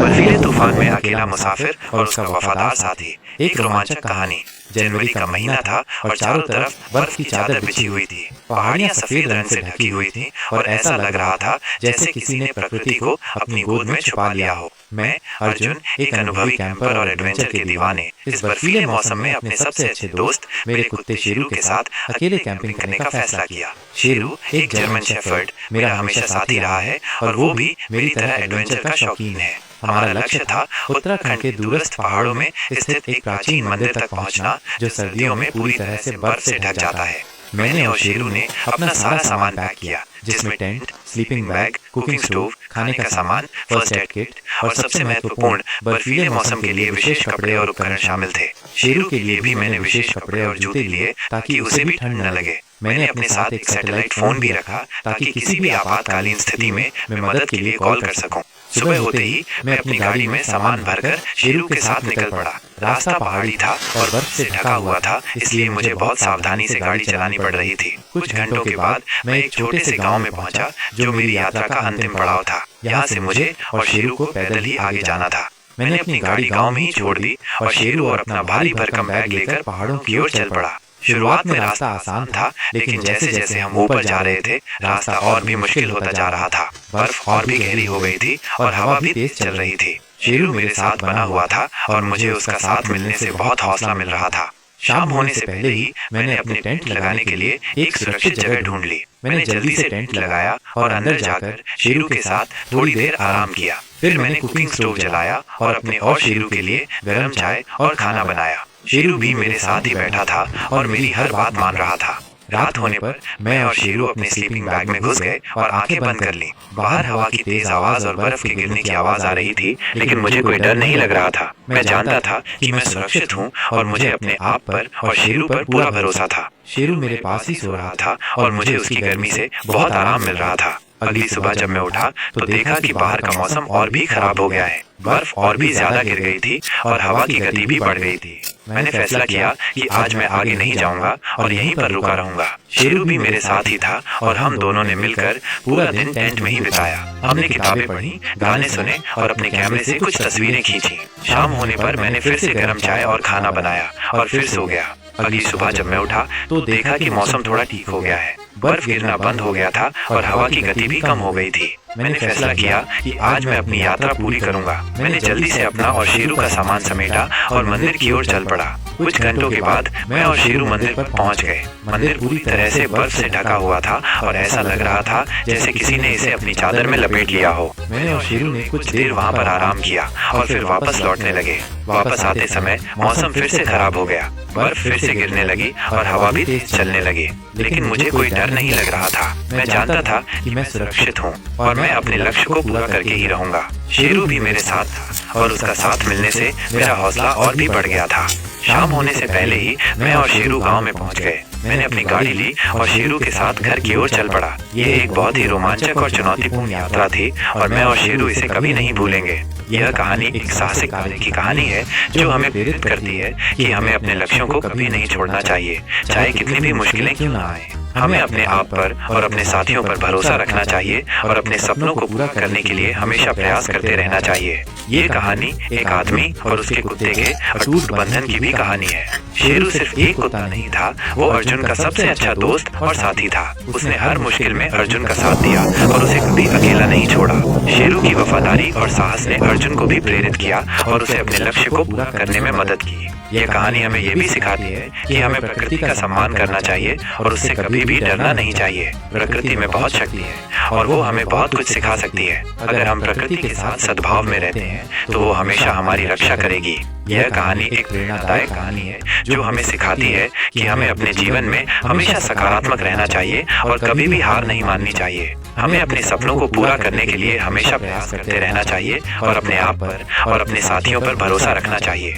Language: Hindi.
बर्फीले तूफान में अकेला मुसाफिर और उसका वफादार साथी। एक रोमांचक कहानी। जनवरी का महीना था और चारों तरफ बर्फ की चादर बिछी हुई थी। पहाड़ियां सफेद रंग से ढकी हुई थीं और ऐसा लग रहा था जैसे किसी ने प्रकृति को अपनी गोद में छुपा लिया हो। मैं, अर्जुन, एक अनुभवी कैंपर और एडवेंचर के दीवाने, इस बर्फीले मौसम में अपने सबसे अच्छे दोस्त मेरे कुत्ते शेरू के साथ अकेले कैंपिंग करने का फैसला किया। शेरू एक जर्मन शेफर्ड मेरा हमेशा साथी रहा है और वो भी मेरी तरह एडवेंचर का शौकीन है। हमारा लक्ष्य था उत्तराखंड के दूरस्थ पहाड़ों में स्थित एक प्राचीन मंदिर तक पहुंचना, जो सर्दियों में पूरी तरह से बर्फ से ढक जाता है। मैंने और शेरू ने अपना सारा सामान पैक किया, जिसमें tent, sleeping bag, cooking stove, खाने का सामान, फर्स्ट एड किट और सबसे महत्वपूर्ण बर्फीले मौसम के लिए विशेष कपड़े और उपकरण शामिल थे। शेरू के लिए भी मैंने विशेष कपड़े और जूते लिए ताकि उसे भी ठंड न लगे। मैंने अपने साथ एक सैटेलाइट फोन भी रखा ताकि किसी भी आपातकालीन स्थिति में मैं मदद के लिए कॉल कर सकूं। सुबह होते ही मैं अपनी गाड़ी में सामान भरकर शेरू के साथ निकल पड़ा। रास्ता पहाड़ी था और बर्फ से ढका हुआ था, इसलिए मुझे बहुत सावधानी से गाड़ी चलानी पड़ रही थी। कुछ घंटों के बाद मैं एक छोटे से गांव में पहुंचा, जो मेरी यात्रा का अंतिम पड़ाव था। यहाँ से मुझे और शेरू को पैदल ही आगे जाना था। मैंने अपनी गाड़ी गाँव में ही छोड़ दी और शेरू और अपना भारी भरकम बैग लेकर पहाड़ों की ओर चल पड़ा। शुरुआत में रास्ता आसान था, लेकिन जैसे जैसे हम ऊपर जा रहे थे, रास्ता और भी मुश्किल होता जा रहा था। बर्फ और भी गहरी हो गई थी और हवा भी तेज चल रही थी। शेरू मेरे साथ बना हुआ था और मुझे उसका साथ मिलने से बहुत हौसला मिल रहा था। शाम होने से पहले ही मैंने अपने टेंट लगाने के लिए एक सुरक्षित जगह ढूंढ ली। मैंने जल्दी से टेंट लगाया और अंदर जाकर शेरू के साथ थोड़ी देर आराम किया। फिर मैंने कुकिंग स्टोव जलाया और अपने और शेरू के लिए गर्म चाय और खाना बनाया। शेरू भी मेरे साथ ही बैठा था और मेरी हर बात मान रहा था। रात होने पर मैं और शेरू अपने स्लीपिंग बैग में घुस गए और आंखें बंद कर ली। बाहर हवा की तेज आवाज और बर्फ के गिरने की आवाज आ रही थी, लेकिन मुझे कोई डर नहीं लग रहा था। मैं जानता था कि मैं सुरक्षित हूँ और मुझे अपने आप पर और शेरू पर पूरा भरोसा था। शेरू मेरे पास ही सो रहा था और मुझे उसकी गर्मी से बहुत आराम मिल रहा था। अगली सुबह जब मैं उठा तो देखा कि बाहर का मौसम और भी खराब हो गया है। बर्फ और भी ज्यादा गिर गई थी और हवा की गति भी बढ़ गई थी। मैंने फैसला किया कि आज मैं आगे नहीं जाऊंगा और यहीं पर रुका रहूंगा। शेरू भी मेरे साथ ही था और हम दोनों ने मिलकर पूरा दिन टेंट में ही बिताया। हमने किताबें पढ़ी, गाने सुने और अपने कैमरे से कुछ तस्वीरें खींची। शाम होने पर मैंने फिर से गर्म चाय और खाना बनाया और फिर सो गया। अगली सुबह जब मैं उठा तो देखा कि मौसम थोड़ा ठीक हो गया है। बर्फ गिरना बंद हो गया था और हवा की गति भी कम हो गई थी। मैंने फैसला किया कि आज मैं अपनी यात्रा पूरी करूंगा। मैंने जल्दी से अपना और शेरू का सामान समेटा और मंदिर की ओर चल पड़ा। कुछ घंटों के बाद मैं और शेरू मंदिर पर पहुंच गए। मंदिर पूरी तरह से बर्फ से ढका हुआ था और ऐसा लग रहा था जैसे किसी ने इसे अपनी चादर में लपेट लिया हो। मैंने और शेरू ने कुछ देर वहां पर आराम किया और फिर वापस लौटने लगे। वापस आते समय मौसम फिर से खराब हो गया। बर्फ फिर से गिरने लगी और हवा भी तेज चलने लगी, लेकिन मुझे कोई डर नहीं लग रहा था। मैं जानता था कि मैं सुरक्षित हूँ और मैं अपने लक्ष्य को पूरा करके ही रहूंगा। शेरू भी मेरे साथ था और उसका साथ मिलने से मेरा हौसला और भी बढ़ गया था। शाम होने से पहले ही मैं और शेरू गांव में पहुंच गए। मैंने अपनी गाड़ी ली और शेरू के साथ घर की ओर चल पड़ा। यह एक बहुत ही रोमांचक और चुनौतीपूर्ण यात्रा थी और मैं और शेरू इसे कभी नहीं भूलेंगे। यह कहानी एक साहसिक कार्य की कहानी है, जो हमें प्रेरित करती है कि हमें अपने लक्ष्यों को कभी नहीं छोड़ना चाहिए, चाहे कितनी भी मुश्किलें क्यों ना आए। हमें अपने आप पर और अपने साथियों पर भरोसा रखना चाहिए और अपने सपनों को पूरा करने के लिए हमेशा प्रयास करते रहना चाहिए। ये कहानी एक आदमी और उसके कुत्ते के अटूट बंधन की भी कहानी है। शेरू सिर्फ एक कुत्ता नहीं था, वो अर्जुन का सबसे अच्छा दोस्त और साथी था। उसने हर मुश्किल में अर्जुन का साथ दिया और उसे कभी अकेला नहीं छोड़ा। शेरू की वफादारी और साहस ने अर्जुन को भी प्रेरित किया और उसे अपने लक्ष्य को पूरा करने में मदद की। यह कहानी हमें यह भी सिखाती है कि हमें प्रकृति का सम्मान करना चाहिए और उससे कभी भी डरना नहीं चाहिए। प्रकृति में बहुत शक्ति है और वो हमें बहुत कुछ सिखा सकती है। अगर हम प्रकृति के साथ सद्भाव में रहते हैं तो वो हमेशा हमारी रक्षा करेगी। यह कहानी एक प्रेरणादायक कहानी है, जो हमें सिखाती है कि हमें अपने जीवन में हमेशा सकारात्मक रहना चाहिए और कभी भी हार नहीं माननी चाहिए। हमें अपने सपनों को पूरा करने के लिए हमेशा प्रयास करते रहना चाहिए और अपने आप पर और अपने साथियों पर भरोसा रखना चाहिए।